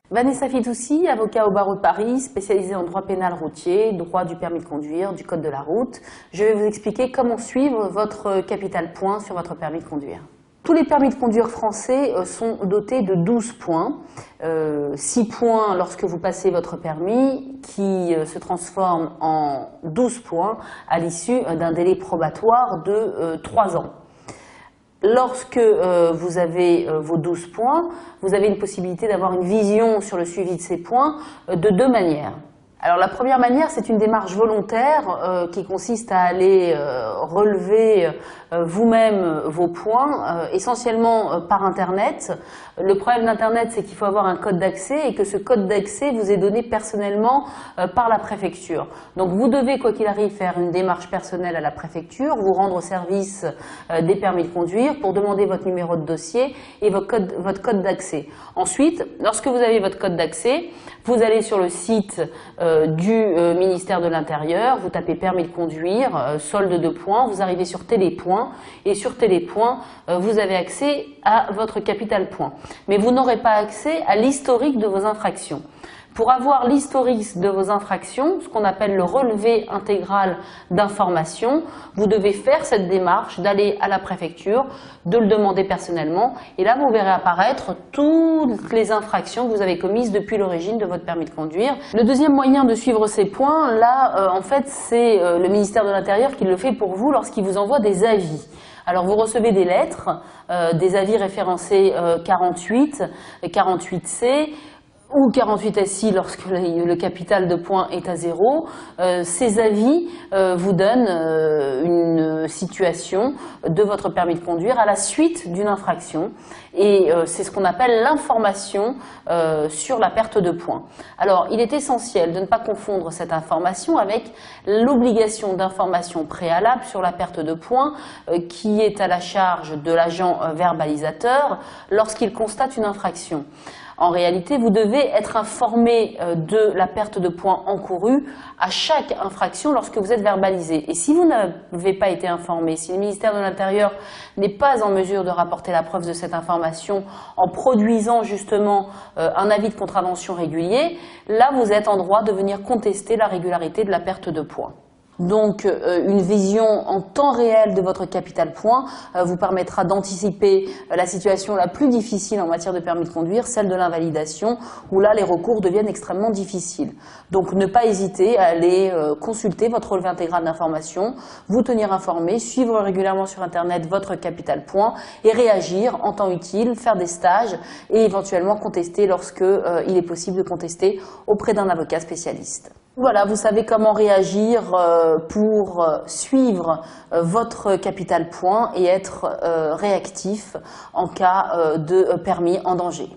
Vanessa Fitoussi, avocat au barreau de Paris, spécialisée en droit pénal routier, droit du permis de conduire, du code de la route. Je vais vous expliquer comment suivre votre capital points sur votre permis de conduire. Tous les permis de conduire français sont dotés de 12 points. 6 points lorsque vous passez votre permis qui se transforme en 12 points à l'issue d'un délai probatoire de 3 ans. Lorsque vous avez vos 12 points, vous avez une possibilité d'avoir une vision sur le suivi de ces points de deux manières. Alors la première manière, c'est une démarche volontaire qui consiste à aller relever vous-même vos points, essentiellement par Internet. Le problème d'Internet, c'est qu'il faut avoir un code d'accès et que ce code d'accès vous est donné personnellement par la préfecture. Donc vous devez, quoi qu'il arrive, faire une démarche personnelle à la préfecture, vous rendre au service des permis de conduire pour demander votre numéro de dossier et votre code d'accès. Ensuite, lorsque vous avez votre code d'accès, vous allez sur le site du ministère de l'Intérieur, vous tapez permis de conduire, solde de points, vous arrivez sur Télépoints et sur Télépoints, vous avez accès à votre capital points. Mais vous n'aurez pas accès à l'historique de vos infractions. Pour avoir l'historique de vos infractions, ce qu'on appelle le relevé intégral d'informations, vous devez faire cette démarche d'aller à la préfecture, de le demander personnellement, et là vous verrez apparaître toutes les infractions que vous avez commises depuis l'origine de votre permis de conduire. Le deuxième moyen de suivre ces points, là en fait c'est le ministère de l'Intérieur qui le fait pour vous lorsqu'il vous envoie des avis. Alors vous recevez des lettres, des avis référencés 48, 48C, ou 48 SI lorsque le capital de points est à 0. Ces avis vous donnent une situation de votre permis de conduire à la suite d'une infraction et c'est ce qu'on appelle l'information sur la perte de points. Alors il est essentiel de ne pas confondre cette information avec l'obligation d'information préalable sur la perte de points qui est à la charge de l'agent verbalisateur lorsqu'il constate une infraction. En réalité, vous devez être informé de la perte de points encourue à chaque infraction lorsque vous êtes verbalisé. Et si vous n'avez pas été informé, si le ministère de l'Intérieur n'est pas en mesure de rapporter la preuve de cette information en produisant justement un avis de contravention régulier, là vous êtes en droit de venir contester la régularité de la perte de points. Donc une vision en temps réel de votre capital points vous permettra d'anticiper la situation la plus difficile en matière de permis de conduire, celle de l'invalidation, où là les recours deviennent extrêmement difficiles. Donc ne pas hésiter à aller consulter votre relevé intégral d'information, vous tenir informé, suivre régulièrement sur Internet votre capital points et réagir en temps utile, faire des stages et éventuellement contester lorsque il est possible de contester auprès d'un avocat spécialiste. Voilà, vous savez comment réagir pour suivre votre capital points et être réactif en cas de permis en danger.